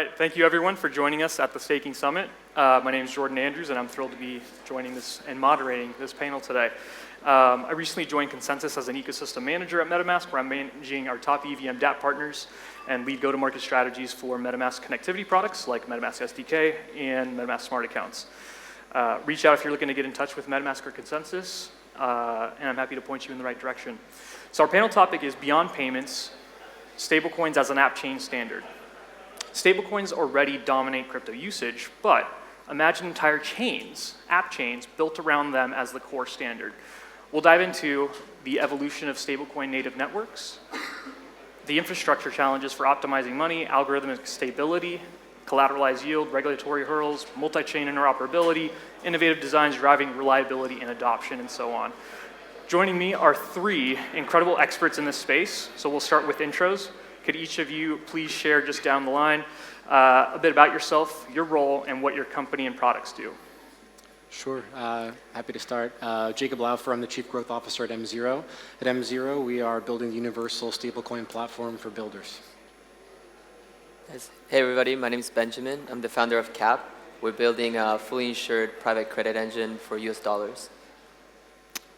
right, thank you everyone for joining us at the Staking Summit. My name is Jordan Andrews, and I'm thrilled to be joining this and moderating this panel today. I recently joined Consensus as an ecosystem manager at MetaMask, where I'm managing our top EVM DApp partners and lead go-to-market strategies for MetaMask connectivity products like MetaMask SDK and MetaMask Smart Accounts. Reach out if you're looking to get in touch with MetaMask or Consensus, and I'm happy to point you in the right direction. So our panel topic is Beyond Payments, Stablecoins as an Appchain standard. Stablecoins already dominate crypto usage, but imagine entire chains, appchains, built around them as the core standard. We'll dive into the evolution of stablecoin native networks, the infrastructure challenges for optimizing money, algorithmic stability, collateralized yield, regulatory hurdles, multi-chain interoperability, innovative designs driving reliability and adoption, and so on. Joining me are three incredible experts in this space. So we'll start with intros. Could each of you please share just down the line a bit about yourself, your role, and what your company and products do? Sure, happy to start. Jacob Laufer, I'm the Chief Growth Officer at M0. At M0, we are building the universal stablecoin platform for builders. Hey everybody, my name is Benjamin. I'm the founder of CAP. We're building a fully insured private credit engine for US dollars.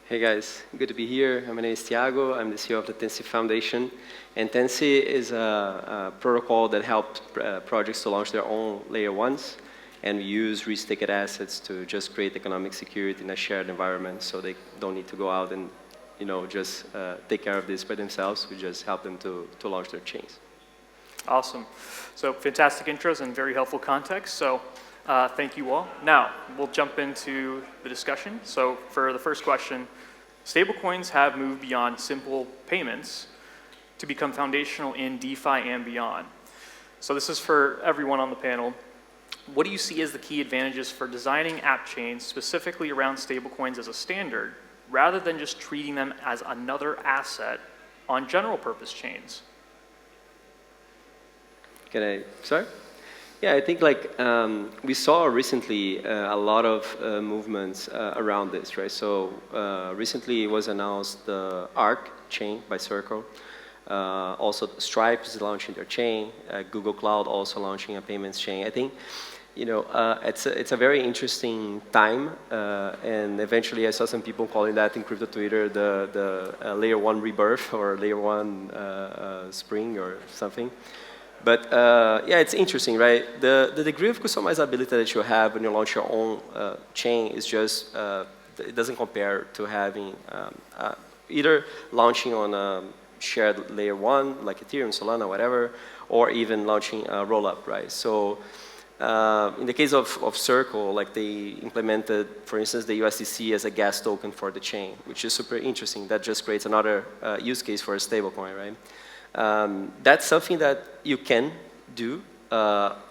Hey guys, good to be here. My name is Thiago. I'm the CEO of the Tanssi Foundation. And Tanssi is a protocol that helps projects to launch their own layer ones. And we use risk-taken assets to just create economic security in a shared environment so they don't need to go out and just take care of this by themselves. We just help them to launch their chains. Awesome. So fantastic intros and very helpful context. So thank you all. Now, we'll jump into the discussion. So for the first question, stablecoins have moved beyond simple payments to become foundational in DeFi and beyond. So this is for everyone on the panel. What do you see as the key advantages for designing app chains specifically around stablecoins as a standard, rather than just treating them as another asset on general purpose chains? Can I start? Yeah, I think we saw recently a lot of movements around this, right? So recently it was announced the Arc chain by Circle. Also Stripe is launching their chain. Google Cloud also launching a payments chain. I think it's a very interesting time, and eventually I saw some people calling that in crypto Twitter the layer one rebirth or layer one spring or something. But yeah, it's interesting, right? The degree of customizability that you have when you launch your own chain is just, it doesn't compare to having either launching on a shared layer one, like Ethereum, Solana, whatever, or even launching a roll-up, right? So in the case of Circle, like they implemented, for instance, the USDC as a gas token for the chain, which is super interesting. That just creates another use case for a stablecoin, right? That's something that you can do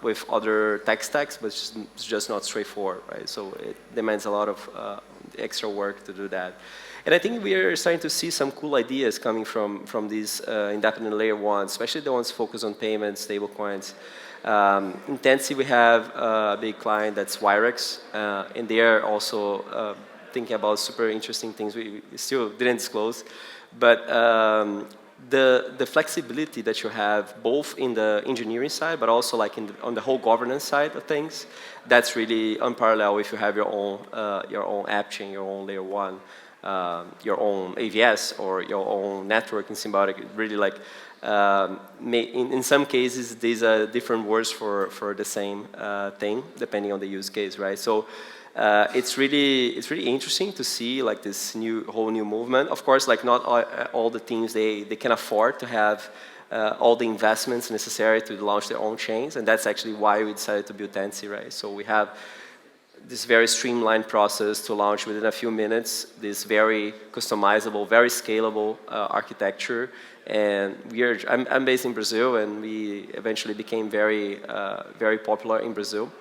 with other tech stacks, but it's just not straightforward, right? So it demands a lot of extra work to do that. And I think we are starting to see some cool ideas coming from these independent layer ones, especially the ones focused on payments, stablecoins. In Tanssi, we have a big client that's Wirex, and they are also thinking about super interesting things we still didn't disclose. But the flexibility that you have both in the engineering side, but also like on the whole governance side of things, that's really unparalleled if you have your own app chain, your own layer one, your own AVS or your own network in Symbiotic. Really like in some cases these are different words for the same thing depending on the use case, right? So it's really interesting to see like this whole new movement. Of course, like not all the teams they can afford to have all the investments necessary to launch their own chains, and that's actually why we decided to build Tanssi, right? So we have this very streamlined process to launch within a few minutes, this very customizable, very scalable architecture. And I'm based in Brazil, and we eventually became very popular in Brazil.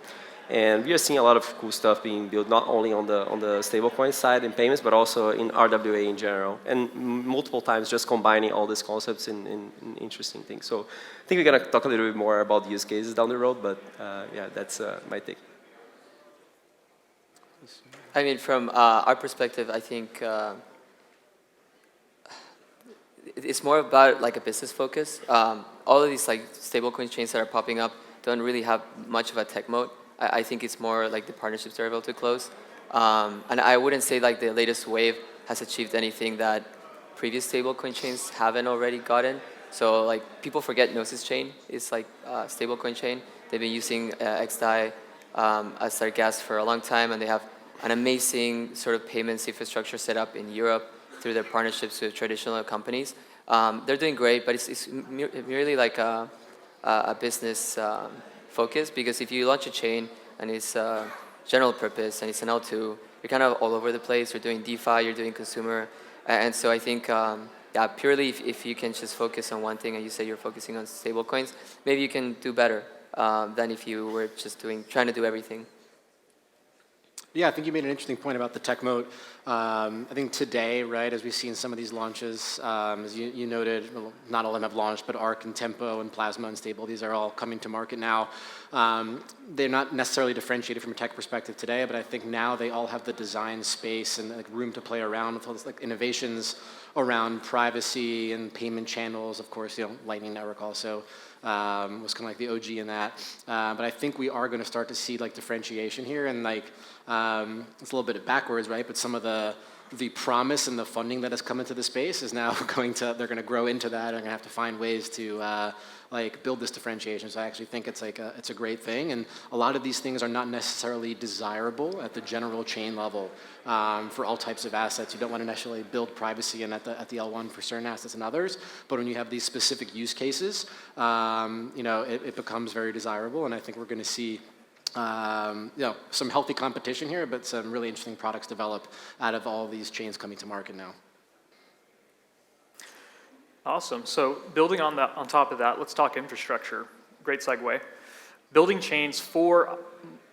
And we are seeing a lot of cool stuff being built, not only on the stablecoin side in payments, but also in RWA in general. And multiple times just combining all these concepts in interesting things. So I think we're going to talk a little bit more about use cases down the road, but yeah, that's my take. I mean, from our perspective, I think it's more about like a business focus. All of these like stablecoin chains that are popping up, don't really have much of a tech moat. I think it's more like the partnerships they're able to close. And I wouldn't say like the latest wave has achieved anything that previous stablecoin chains haven't already gotten. So like people forget Gnosis chain is like a stablecoin chain. They've been using XDAI as their gas for a long time, and they have an amazing sort of payments infrastructure set up in Europe through their partnerships with traditional companies. They're doing great, but it's merely like a business focus, because if you launch a chain and it's general purpose and it's an L2, you're kind of all over the place. You're doing DeFi, you're doing consumer. And so I think, yeah, purely if you can just focus on one thing and you say you're focusing on stablecoins, maybe you can do better than if you were just trying to do everything. Yeah, I think you made an interesting point about the tech moat. I think today, right, as we see in some of these launches, as you noted, well, not all of them have launched, but Arc and Tempo and Plasma and Stable, these are all coming to market now. They're not necessarily differentiated from a tech perspective today, but I think now they all have the design space and like room to play around with all this like innovations around privacy and payment channels. Of course, Lightning Network also was kind of like the OG in that. But I think we are going to start to see like differentiation here, and like it's a little bit backwards, right? But some of the promise and the funding that has come into the space is now they're going to grow into that. They're going to have to find ways to like build this differentiation. So I actually think it's a great thing. And a lot of these things are not necessarily desirable at the general chain level for all types of assets. You don't want to necessarily build privacy and at the L1 for certain assets and others. But when you have these specific use cases, it becomes very desirable. And I think we're going to see some healthy competition here, but some really interesting products develop out of all these chains coming to market now. Awesome. So building on top of that, let's talk infrastructure. Great segue. Building chains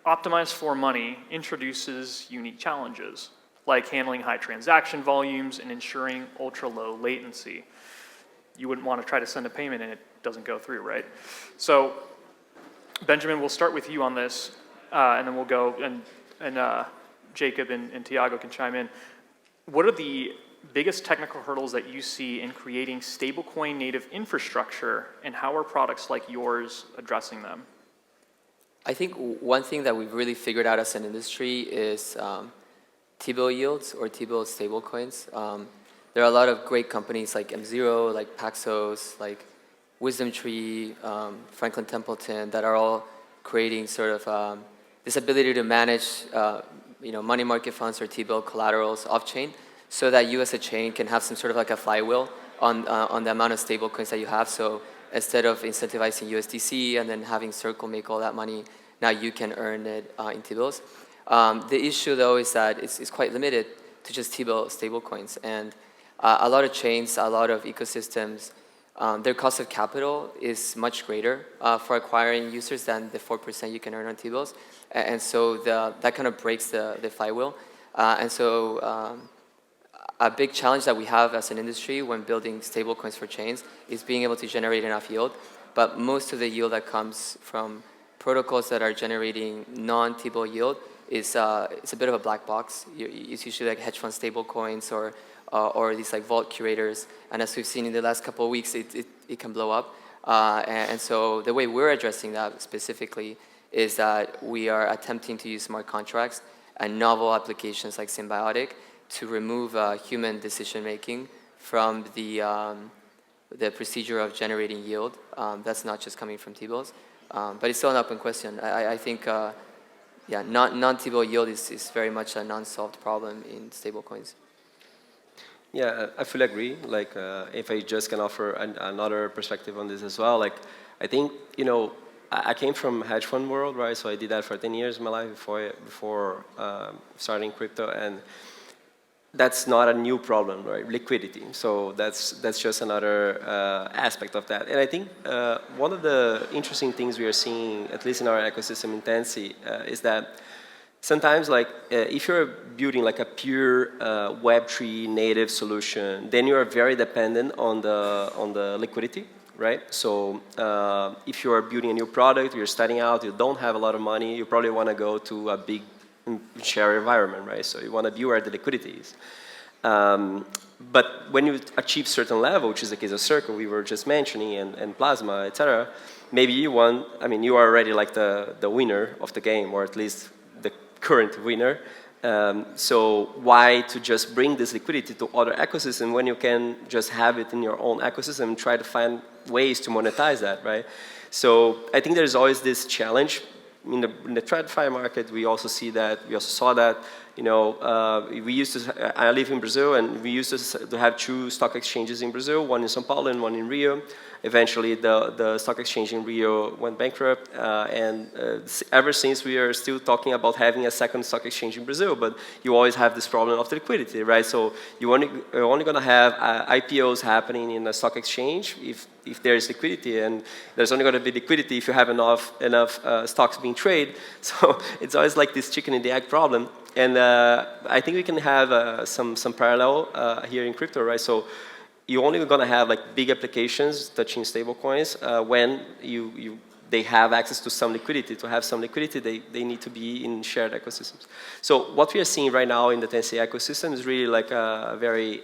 optimized for money introduces unique challenges, like handling high transaction volumes and ensuring ultra-low latency. You wouldn't want to try to send a payment and it doesn't go through, right? So Benjamin, we'll start with you on this, and then we'll go, and Jacob and Thiago can chime in. What are the biggest technical hurdles that you see in creating stablecoin native infrastructure, and how are products like yours addressing them? I think one thing that we've really figured out as an industry is T-bill yields or T-bill stablecoins. There are a lot of great companies like M0, like Paxos, like Wisdom Tree, Franklin Templeton, that are all creating sort of this ability to manage money market funds or T-bill collaterals off-chain, so that you as a chain can have some sort of like a flywheel on the amount of stable coins that you have. So instead of incentivizing USDC and then having Circle make all that money, now you can earn it in T-bills. The issue though is that it's quite limited to just T-bill stable coins. And a lot of chains, a lot of ecosystems, their cost of capital is much greater for acquiring users than the 4% you can earn on T-bills. And so that kind of breaks the flywheel. And so a big challenge that we have as an industry when building stable coins for chains is being able to generate enough yield. But most of the yield that comes from protocols that are generating non-T-bill yield is it's a bit of a black box. It's usually like hedge fund stable coins or these like vault curators. And as we've seen in the last couple of weeks, it can blow up. And so the way we're addressing that specifically is that we are attempting to use smart contracts and novel applications like Symbiotic to remove human decision-making from the procedure of generating yield. That's not just coming from T-bills, but it's still an open question. I think, non-T-bill yield is very much a non-solved problem in stablecoins. Yeah, I fully agree. Like, if I just can offer another perspective on this as well, like, I think, I came from hedge fund world, right? So I did that for 10 years in my life before starting crypto, and that's not a new problem, right? Liquidity. So that's just another aspect of that. And I think one of the interesting things we are seeing, at least in our ecosystem in Tanssi, is that sometimes, like, if you're building like a pure Web3 native solution, then you are very dependent on the liquidity, right? So if you are building a new product, you're starting out, you don't have a lot of money, you probably want to go to a big share environment, right? So you want to be where the liquidity is. But when you achieve certain level, which is the case of Circle we were just mentioning, and Plasma, etc., maybe you won, I mean, you are already like the winner of the game, or at least the current winner. So why to just bring this liquidity to other ecosystems when you can just have it in your own ecosystem and try to find ways to monetize that, right? So I think there's always this challenge. In the TradFi market, we also saw that, you know, we used to, I live in Brazil, and we used to have 2 stock exchanges in Brazil, one in São Paulo and one in Rio. Eventually, the stock exchange in Rio went bankrupt, and ever since we are still talking about having a second stock exchange in Brazil, but you always have this problem of the liquidity, right? So you're only going to have IPOs happening in a stock exchange if there is liquidity, and there's only going to be liquidity if you have enough stocks being traded. So it's always like this chicken and the egg problem, and I think we can have some parallel here in crypto, right? So you're only going to have like big applications touching stablecoins when they have access to some liquidity. To have some liquidity, they need to be in shared ecosystems. So what we are seeing right now in the Tanssi ecosystem is really like a very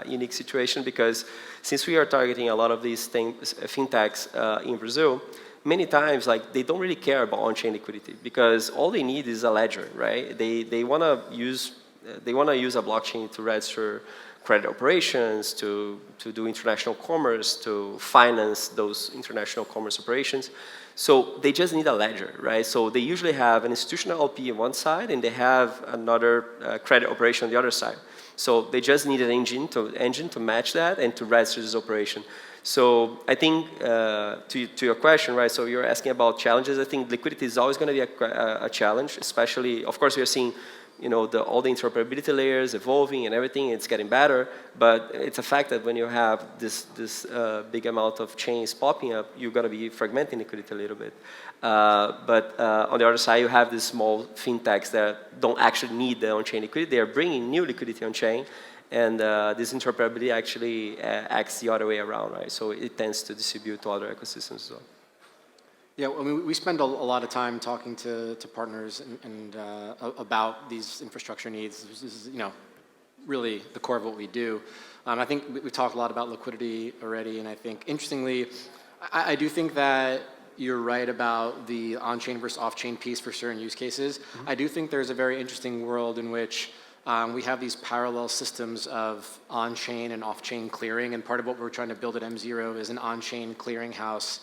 unique situation, because since we are targeting a lot of these things, fintechs in Brazil, many times like they don't really care about on-chain liquidity, because all they need is a ledger, right? They want to use a blockchain to register credit operations, to do international commerce, to finance those international commerce operations. So they just need a ledger, right? So they usually have an institutional LP on one side, and they have another credit operation on the other side. So they just need an engine to match that and to register this operation. So I think to your question, right? So you're asking about challenges. I think liquidity is always going to be a challenge, especially, of course, we are seeing, you know, all the interoperability layers evolving and everything. It's getting better, but it's a fact that when you have this big amount of chains popping up, you're going to be fragmenting liquidity a little bit. But on the other side, you have these small fintechs that don't actually need the on-chain liquidity. They are bringing new liquidity on-chain, and this interoperability actually acts the other way around, right? So it tends to distribute to other ecosystems as well. Yeah, I mean, we spend a lot of time talking to partners and about these infrastructure needs. This is, you know, really the core of what we do. I think we talked a lot about liquidity already, and I think, interestingly, I do think that you're right about the on-chain versus off-chain piece for certain use cases. Mm-hmm. I do think there's a very interesting world in which we have these parallel systems of on-chain and off-chain clearing, and part of what we're trying to build at M0 is an on-chain clearinghouse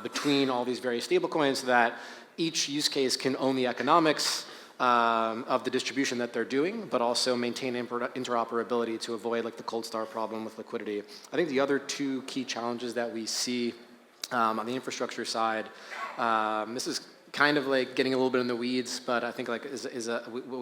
between all these various stablecoins, so that each use case can own the economics of the distribution that they're doing, but also maintain interoperability to avoid like the cold start problem with liquidity. I think the other 2 key challenges that we see on the infrastructure side, this is kind of like getting a little bit in the weeds, but I think like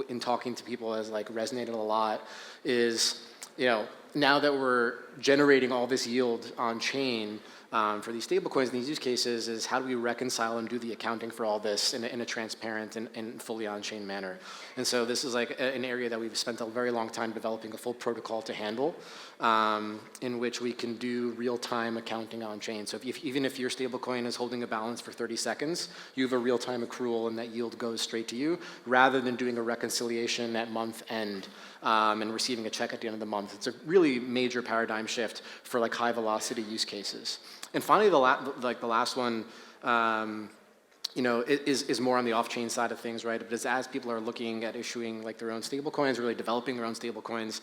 in talking to people has like resonated a lot, is, you know, now that we're generating all this yield on chain for these stablecoins and these use cases, is how do we reconcile and do the accounting for all this in a transparent and fully on-chain manner? And so this is like an area that we've spent a very long time developing a full protocol to handle, in which we can do real-time accounting on-chain. So even if your stablecoin is holding a balance for 30 seconds, you have a real-time accrual and that yield goes straight to you, rather than doing a reconciliation at month end and receiving a check at the end of the month. It's a really major paradigm shift for like high-velocity use cases. And finally, the last one, you know, is more on the off-chain side of things, right? But as people are looking at issuing like their own stablecoins, really developing their own stablecoins,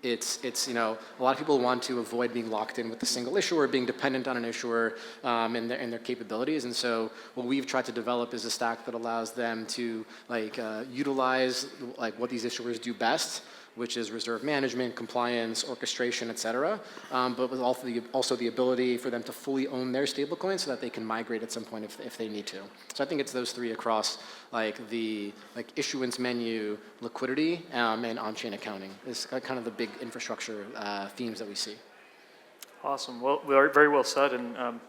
it's you know, a lot of people want to avoid being locked in with a single issuer, being dependent on an issuer and their capabilities. And so what we've tried to develop is a stack that allows them to like utilize like what these issuers do best, which is reserve management, compliance, orchestration, et cetera, but with also the ability for them to fully own their stablecoin so that they can migrate at some point if they need to. So I think it's those 3 across like the issuance menu, liquidity, and on-chain accounting is kind of the big infrastructure themes that we see. Awesome. Well, very well said, and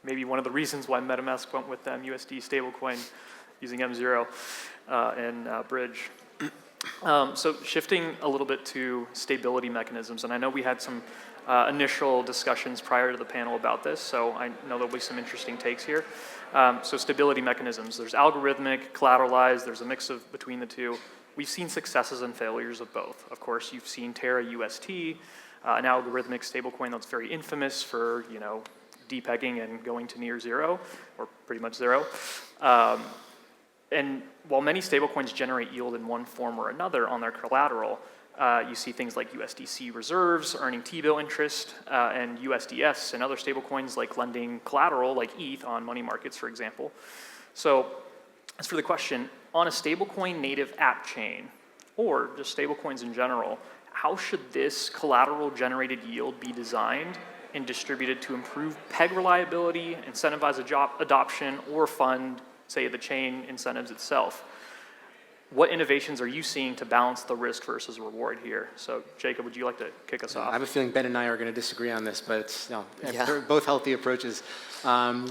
maybe one of the reasons why MetaMask went with them USD stablecoin using M0 and Bridge. So shifting a little bit to stability mechanisms, and I know we had some initial discussions prior to the panel about this, so I know there'll be some interesting takes here. So stability mechanisms, there's algorithmic, collateralized, there's a mix of between the 2. We've seen successes and failures of both. Of course, you've seen Terra UST, an algorithmic stablecoin that's very infamous for, you know, depegging and going to near zero, or pretty much zero. And while many stablecoins generate yield in one form or another on their collateral, you see things like USDC reserves earning T-bill interest, and USDS and other stablecoins like lending collateral like ETH on money markets, for example. So as for the question, on a stablecoin native app chain, or just stablecoins in general, how should this collateral generated yield be designed and distributed to improve peg reliability, incentivize adoption, or fund, say, the chain incentives itself? What innovations are you seeing to balance the risk versus reward here? So Jacob, would you like to kick us off? I have a feeling Ben and I are going to disagree on this, but it's, Yeah. they're both healthy approaches. For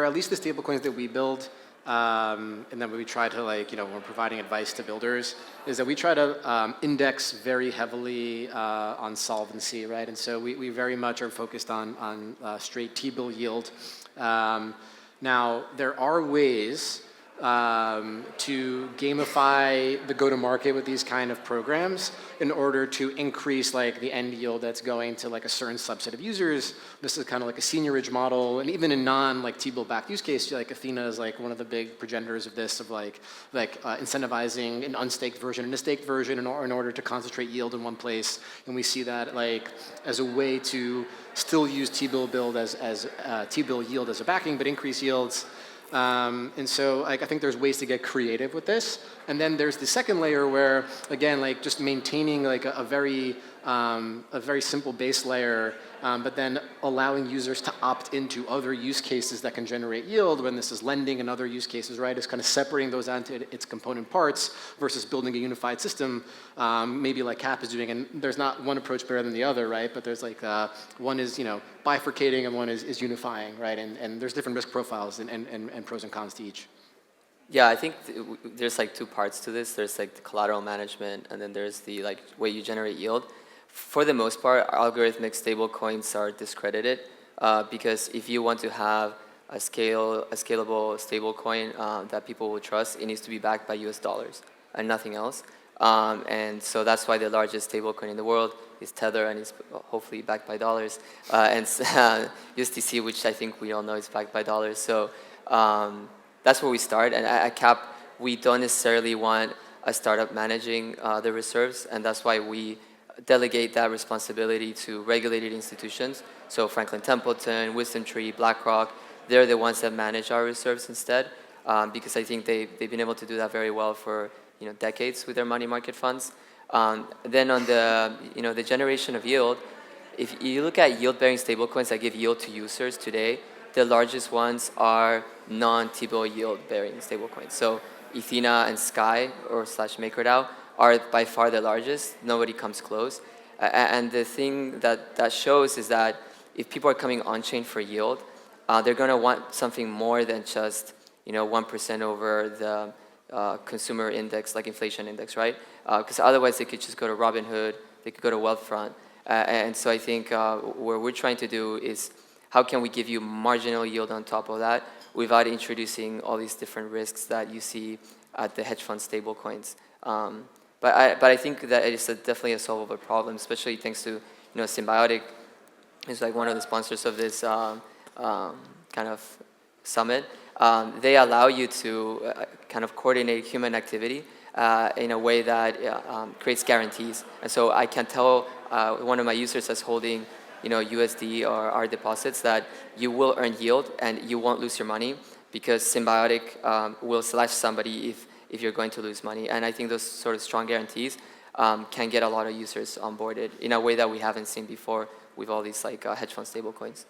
at least the stablecoins that we build, and then we try to when we're providing advice to builders, is that we try to index very heavily on solvency, right? And so we very much are focused on straight T-bill yield. Now, there are ways to gamify the go-to-market with these kind of programs in order to increase the end yield that's going to a certain subset of users. This is kind of like a seniorage model, and even in T-bill backed use case, Athena is one of the big progenitors of this, of incentivizing an unstaked version and a staked version in order to concentrate yield in one place. And we see that as a way to still use T-bill build as T-bill yield as a backing, but increase yields. And so I think there's ways to get creative with this. And then there's the second layer where, again, just maintaining a very simple base layer, but then allowing users to opt into other use cases that can generate yield, when this is lending and other use cases, right? It's kind of separating those out into its component parts versus building a unified system, maybe like CAP is doing. And there's not one approach better than the other, right? But there's one is, bifurcating and one is unifying, right? And there's different risk profiles and pros and cons to each. Yeah, I think there's two parts to this. There's the collateral management, and then there's the way you generate yield. For the most part, algorithmic stablecoins are discredited because if you want to have a scalable stablecoin that people will trust, it needs to be backed by US dollars and nothing else. And so that's why the largest stablecoin in the world is Tether, and it's hopefully backed by dollars. And USDC, which I think we all know is backed by dollars. So that's where we start. And at CAP, we don't necessarily want a startup managing the reserves, and that's why we delegate that responsibility to regulated institutions. So Franklin Templeton, WisdomTree, BlackRock, they're the ones that manage our reserves instead, because I think they've been able to do that very well for decades with their money market funds. Then on the generation of yield, if you look at yield-bearing stablecoins that give yield to users today, the largest ones are non-T-bill yield-bearing stablecoins. So Athena and Sky or /MakerDAO are by far the largest. Nobody comes close. And the thing that shows is that if people are coming on-chain for yield, they're going to want something more than just 1% over the consumer index, like inflation index, right? Because otherwise they could just go to Robinhood, they could go to Wealthfront. And so I think what we're trying to do is how can we give you marginal yield on top of that without introducing all these different risks that you see at the hedge fund stablecoins. But I think that it is definitely a solvable problem, especially thanks to Symbiotic is one of the sponsors of this kind of summit. They allow you to kind of coordinate human activity in a way that creates guarantees. And so I can tell one of my users that's holding USD or our deposits that you will earn yield and you won't lose your money because Symbiotic will slash somebody if you're going to lose money. And I think those sort of strong guarantees can get a lot of users onboarded in a way that we haven't seen before with all these hedge fund stablecoins.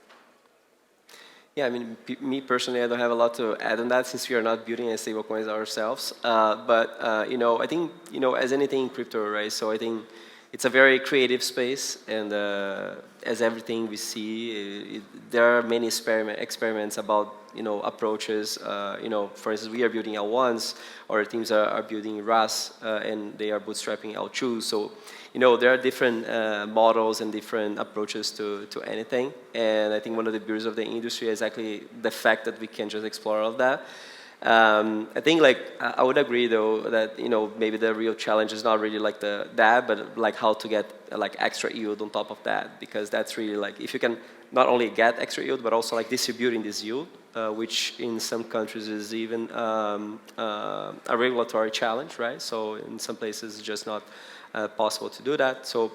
Yeah, I mean, me personally, I don't have a lot to add on that since we are not building any stablecoins ourselves. But I think as anything in crypto, right? So I think it's a very creative space, and as everything we see, there are many experiments about approaches. For instance, we are building L1s, our teams are building RAS, and they are bootstrapping L2s. So there are different models and different approaches to anything. And I think one of the beauties of the industry is exactly the fact that we can just explore all of that. I think like I would agree though that maybe the real challenge is not really like that, but like how to get like extra yield on top of that, because that's really like if you can not only get extra yield but also like distributing this yield, which in some countries is even a regulatory challenge, right? So in some places it's just not possible to do that. So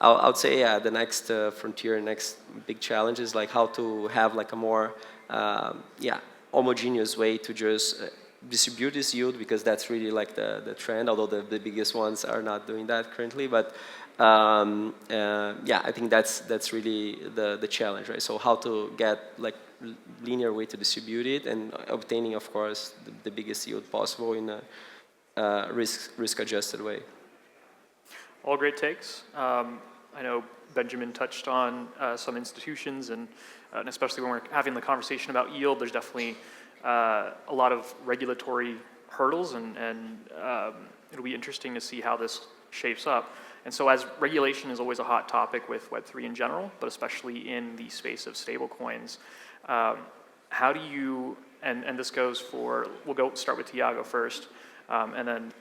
I would say the next frontier, next big challenge is like how to have like a more homogeneous way to just distribute this yield, because that's really like the trend, although the biggest ones are not doing that currently. But I think that's really the challenge, right? So how to get like linear way to distribute it and obtaining, of course, the biggest yield possible in a risk-adjusted way. All great takes. I know Benjamin touched on some institutions, and especially when we're having the conversation about yield, there's definitely a lot of regulatory hurdles, and it'll be interesting to see how this shapes up. And so as regulation is always a hot topic with Web3 in general, but especially in the space of stablecoins, how do you, and this goes for, we'll start with Thiago first, and then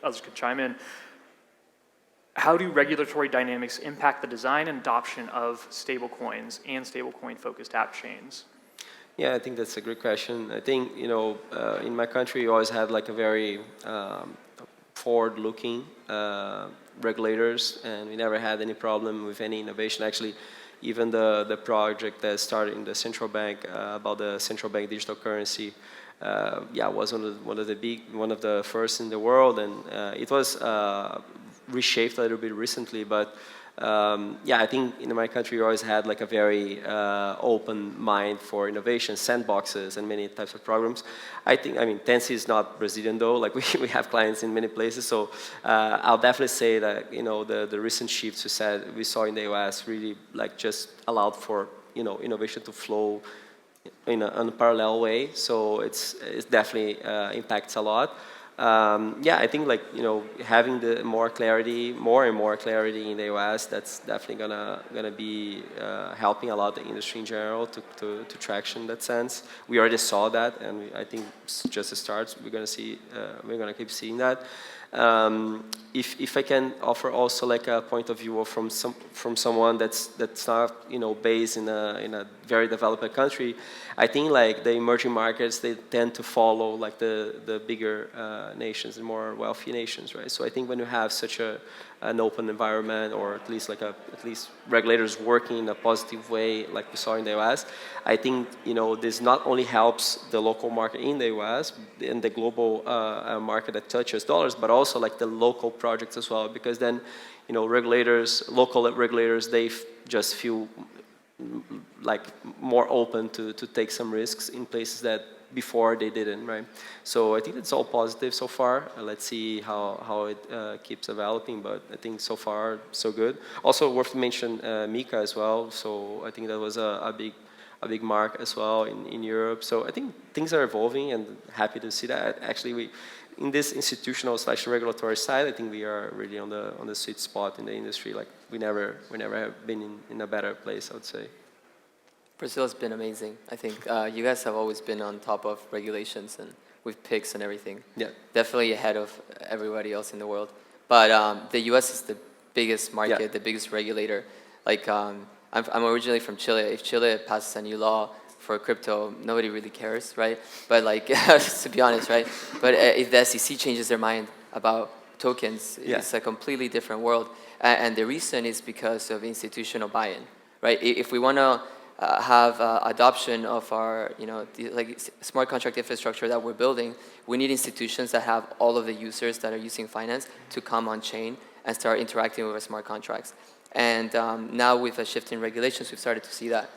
others could chime in. How do regulatory dynamics impact the design and adoption of stablecoins and stablecoin-focused app chains? Yeah, I think that's a great question. I think, in my country, we always had like a very forward-looking regulators, and we never had any problem with any innovation. Actually, even the project that started in the central bank about the central bank digital currency, was one of the first in the world, and it was reshaped a little bit recently, but I think in my country we always had like a very open mind for innovation, sandboxes, and many types of programs. I mean, Tanssi is not Brazilian though. Like we have clients in many places, so I'll definitely say that the recent shifts we saw in the US really like just allowed for innovation to flow in a unparalleled way. So it definitely impacts a lot. I think like having more and more clarity in the US, that's definitely gonna be helping a lot the industry in general to traction in that sense. We already saw that, and I think it's just a start. We're gonna keep seeing that. If I can offer also like a point of view from someone that's not based in a very developed country, I think like the emerging markets, they tend to follow like the bigger nations and more wealthy nations, right? So I think when you have such an open environment, or at least regulators working in a positive way like we saw in the US, I think this not only helps the local market in the US and the global market that touches dollars, but also like the local projects as well, because then local regulators, they just feel like more open to take some risks in places that before they didn't, right? So I think it's all positive so far. Let's see how it keeps developing, but I think so far so good. Also worth mention Mika as well. So I think that was a big mark as well in Europe. So I think things are evolving, and happy to see that. Actually, in this institutional / regulatory side, I think we are really on the sweet spot in the industry. Like we never have been in a better place, I would say. Brazil's been amazing. I think you guys have always been on top of regulations and with PICs and everything. Yeah. Definitely ahead of everybody else in the world. But the US is the biggest market, the biggest regulator. Like I'm originally from Chile. If Chile passes a new law for crypto, nobody really cares, right? But like, to be honest, right? But if the SEC changes their mind about tokens, it's a completely different world. And the reason is because of institutional buy-in, right? If we want to have adoption of our, like smart contract infrastructure that we're building, we need institutions that have all of the users that are using finance to come on chain and start interacting with our smart contracts. And now with a shift in regulations, we've started to see that.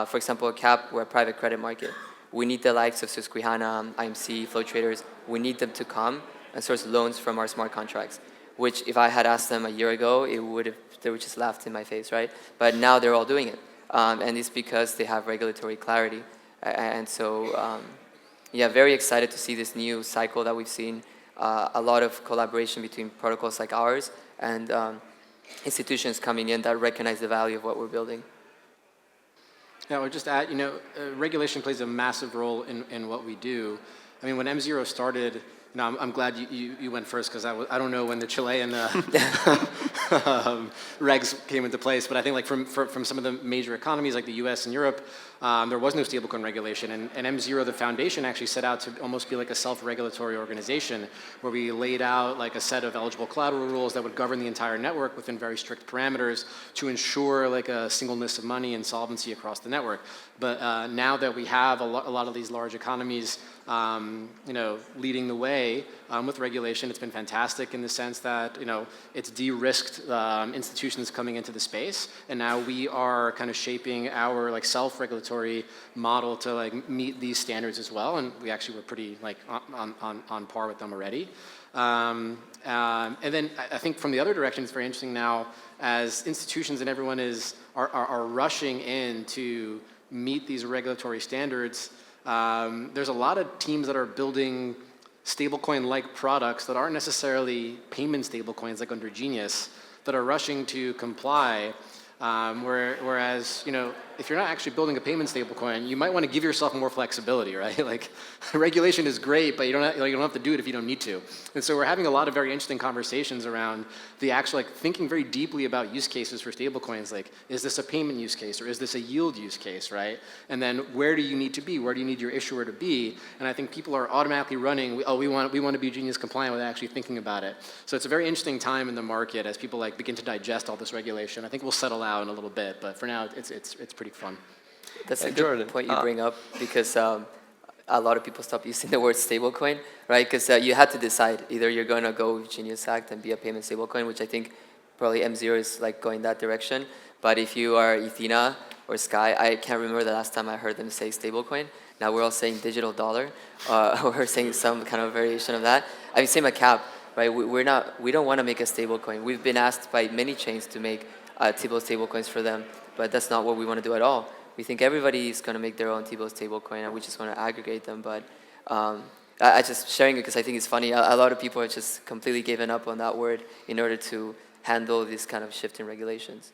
For example, CAP, we're a private credit market. We need the likes of Susquehanna, IMC, flow traders. We need them to come and source loans from our smart contracts, which if I had asked them a year ago, they would just laughed in my face, right? But now they're all doing it. And it's because they have regulatory clarity. And so, very excited to see this new cycle that we've seen. A lot of collaboration between protocols like ours and institutions coming in that recognize the value of what we're building. Yeah, I would just add, regulation plays a massive role in what we do. I mean, when M0 started, I'm glad you went first because I don't know when the Chilean regs came into place, but I think like from some of the major economies like the US and Europe, there was no stablecoin regulation, and M0, the foundation, actually set out to almost be like a self-regulatory organization where we laid out like a set of eligible collateral rules that would govern the entire network within very strict parameters to ensure like a singleness of money and solvency across the network. But now that we have a lot of these large economies leading the way with regulation, it's been fantastic in the sense that, it's de-risked institutions coming into the space, and now we are kind of shaping our like self-regulatory model to like meet these standards as well, and we actually were pretty like on par with them already. And then I think from the other direction, it's very interesting now as institutions and everyone are rushing in to meet these regulatory standards. There's a lot of teams that are building stablecoin-like products that aren't necessarily payment stablecoins like under Genius that are rushing to comply. Whereas, if you're not actually building a payment stablecoin, you might want to give yourself more flexibility, right? Like, regulation is great, but you don't have to do it if you don't need to. And so we're having a lot of very interesting conversations around the actual, like, thinking very deeply about use cases for stablecoins. Like, is this a payment use case or is this a yield use case, right? And then where do you need to be? Where do you need your issuer to be? And I think people are automatically running, we want to be Genius compliant without actually thinking about it. So it's a very interesting time in the market as people like begin to digest all this regulation. I think we'll settle out in a little bit, but for now, it's pretty fun. That's a good Jordan, point you bring up because a lot of people stop using the word stablecoin, right? Because you had to decide either you're going to go with Genius Act and be a payment stablecoin, which I think probably M0 is like going that direction. But if you are Ethena or Sky, I can't remember the last time I heard them say stablecoin. Now we're all saying digital dollar, or we're saying some kind of variation of that. I mean, same at Cap, right? We don't want to make a stablecoin. We've been asked by many chains to make T-bill stablecoins for them, but that's not what we want to do at all. We think everybody is going to make their own T-bill stablecoin, and we just want to aggregate them. But I just sharing it because I think it's funny. A lot of people are just completely given up on that word in order to handle this kind of shift in regulations.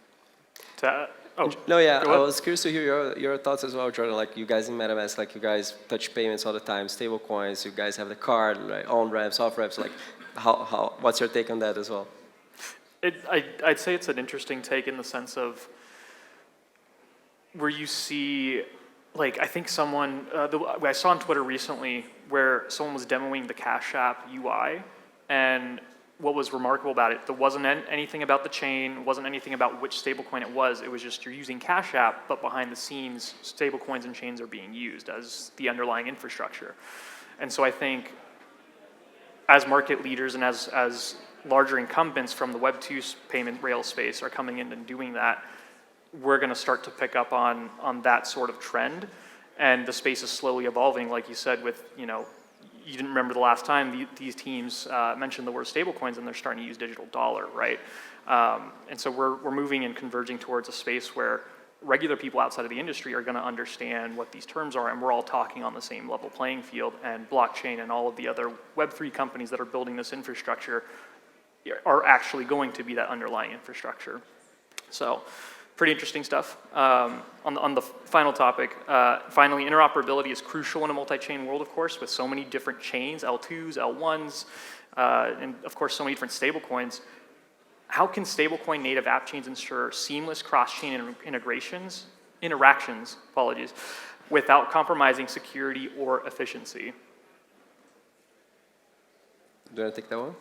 I was curious to hear your thoughts as well, Jordan. Like you guys in MetaMask, like you guys touch payments all the time, stable coins. You guys have the card, right? On ramps, off ramps. Like, what's your take on that as well? I'd say it's an interesting take in the sense of where you see, like, I think someone, I saw on Twitter recently where someone was demoing the Cash App UI, and what was remarkable about it, there wasn't anything about the chain, wasn't anything about which stablecoin it was just you're using Cash App, but behind the scenes, stablecoins and chains are being used as the underlying infrastructure. And so I think as market leaders and as larger incumbents from the Web 2 payment rail space are coming in and doing that, we're going to start to pick up on that sort of trend, and the space is slowly evolving. Like you said, with you didn't remember the last time these teams mentioned the word stablecoins, and they're starting to use digital dollar, right? And so we're moving and converging towards a space where regular people outside of the industry are going to understand what these terms are, and we're all talking on the same level playing field. And blockchain and all of the other Web3 companies that are building this infrastructure are actually going to be that underlying infrastructure. So pretty interesting stuff. On the final topic, finally, interoperability is crucial in a multi-chain world, of course, with so many different chains, L2s, L1s, and of course, so many different stablecoins. How can stablecoin native app chains ensure seamless cross-chain interactions, without compromising security or efficiency? Do you want to take that one?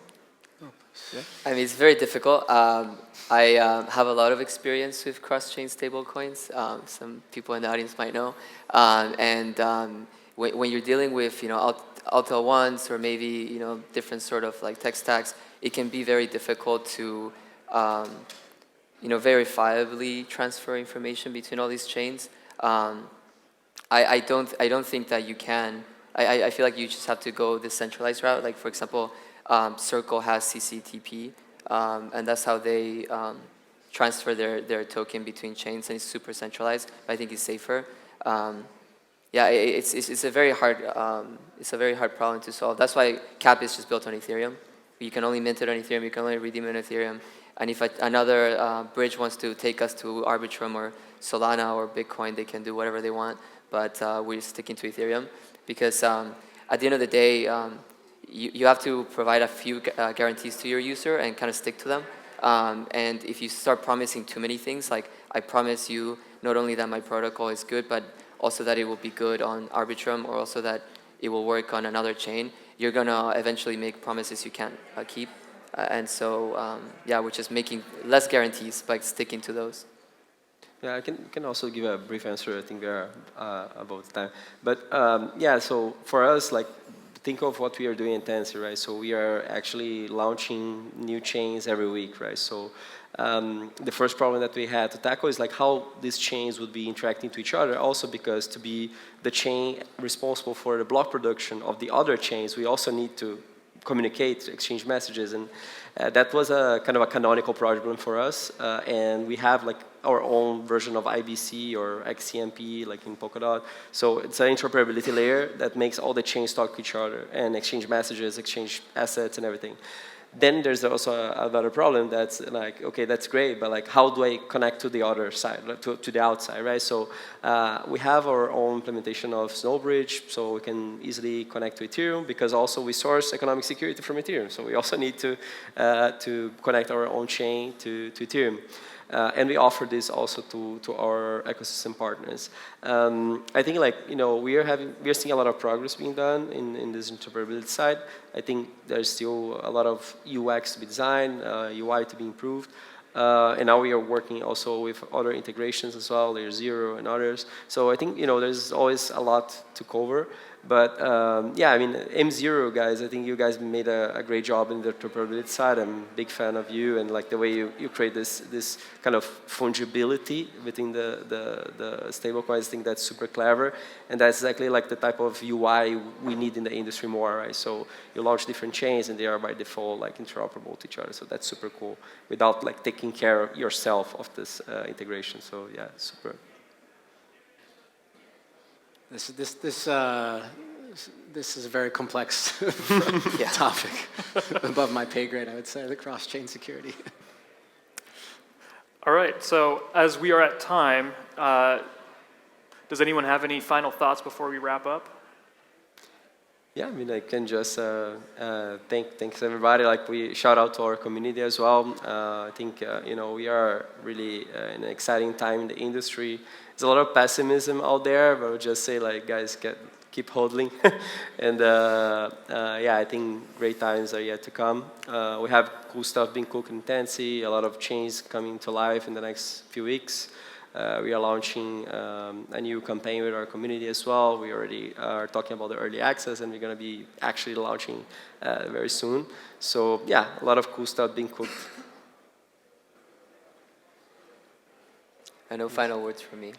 Yeah. I mean, it's very difficult. I have a lot of experience with cross-chain stablecoins. Some people in the audience might know. When you're dealing with, Alta ones or maybe, different sort of like tech stacks, it can be very difficult to, verifiably transfer information between all these chains. I don't think that you can. I feel like you just have to go the centralized route. Like, for example, Circle has CCTP, and that's how they transfer their token between chains, and it's super centralized. But I think it's safer. It's a very hard problem to solve. That's why Cap is just built on Ethereum. You can only mint it on Ethereum. You can only redeem it on Ethereum. And if another bridge wants to take us to Arbitrum or Solana or Bitcoin, they can do whatever they want. But we're sticking to Ethereum because at the end of the day, you have to provide a few guarantees to your user and kind of stick to them. And if you start promising too many things, like I promise you not only that my protocol is good, but also that it will be good on Arbitrum, or also that it will work on another chain, you're gonna eventually make promises you can't keep. And so, yeah, we're just making less guarantees by sticking to those. Yeah, I can also give a brief answer. I think we are about the time. But yeah, so for us, like, think of what we are doing in Tanssi, right? So we are actually launching new chains every week, right? So the first problem that we had to tackle is like how these chains would be interacting to each other. Also because to be the chain responsible for the block production of the other chains, we also need to communicate, exchange messages, and that was a kind of a canonical problem for us. And we have like our own version of IBC or XCMP, like in Polkadot. So it's an interoperability layer that makes all the chains talk to each other and exchange messages, exchange assets, and everything. Then there's also another problem that's like, okay, that's great, but like, how do I connect to the other side, to the outside, right? So we have our own implementation of Snowbridge, so we can easily connect to Ethereum, because also we source economic security from Ethereum. So we also need to connect our own chain to Ethereum. And we offer this also to our ecosystem partners. I think, like, you know, we are seeing a lot of progress being done in this interoperability side. I think there's still a lot of UX to be designed, UI to be improved. And now we are working also with other integrations as well, Layer 0 and others. So I think, you know, there's always a lot to cover. But yeah, I mean, M0 guys, I think you guys made a great job in the interoperability side. I'm a big fan of you, and like the way you create this kind of fungibility between the stablecoins. I think that's super clever, and that's exactly like the type of UI we need in the industry more, right? So you launch different chains, and they are by default like interoperable to each other. So that's super cool, without like taking care of yourself of this integration. So yeah, super. This is a very complex topic, above my pay grade, I would say, the cross-chain security. All right, so as we are at time, does anyone have any final thoughts before we wrap up? Yeah, I mean, I can just thanks everybody. Like, we shout out to our community as well. I think you know, we are really in an exciting time in the industry. There's a lot of pessimism out there, but I would just say, like, guys, keep hodling. And yeah, I think great times are yet to come. We have cool stuff being cooked in Tanssi, a lot of chains coming to life in the next few weeks. We are launching a new campaign with our community as well. We already are talking about the early access, and we're going to be actually launching very soon. So yeah, a lot of cool stuff being cooked. And no final words from me.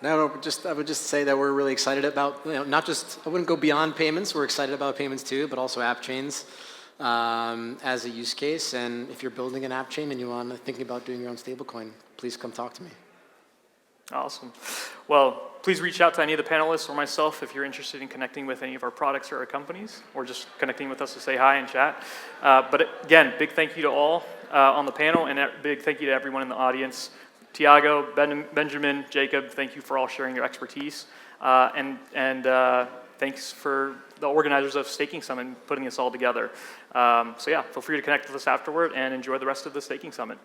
No, I would just say that we're really excited about, you know, not just, I wouldn't go beyond payments. We're excited about payments too, but also app chains as a use case. And if you're building an app chain and you want to think about doing your own stablecoin, please come talk to me. Awesome. Well, please reach out to any of the panelists or myself if you're interested in connecting with any of our products or our companies, or just connecting with us to say hi and chat. But again, big thank you to all on the panel, and a big thank you to everyone in the audience. Thiago, Benjamin, Jacob, thank you for all sharing your expertise. And thanks for the organizers of Staking Summit and putting this all together. So yeah, feel free to connect with us afterward and enjoy the rest of the Staking Summit.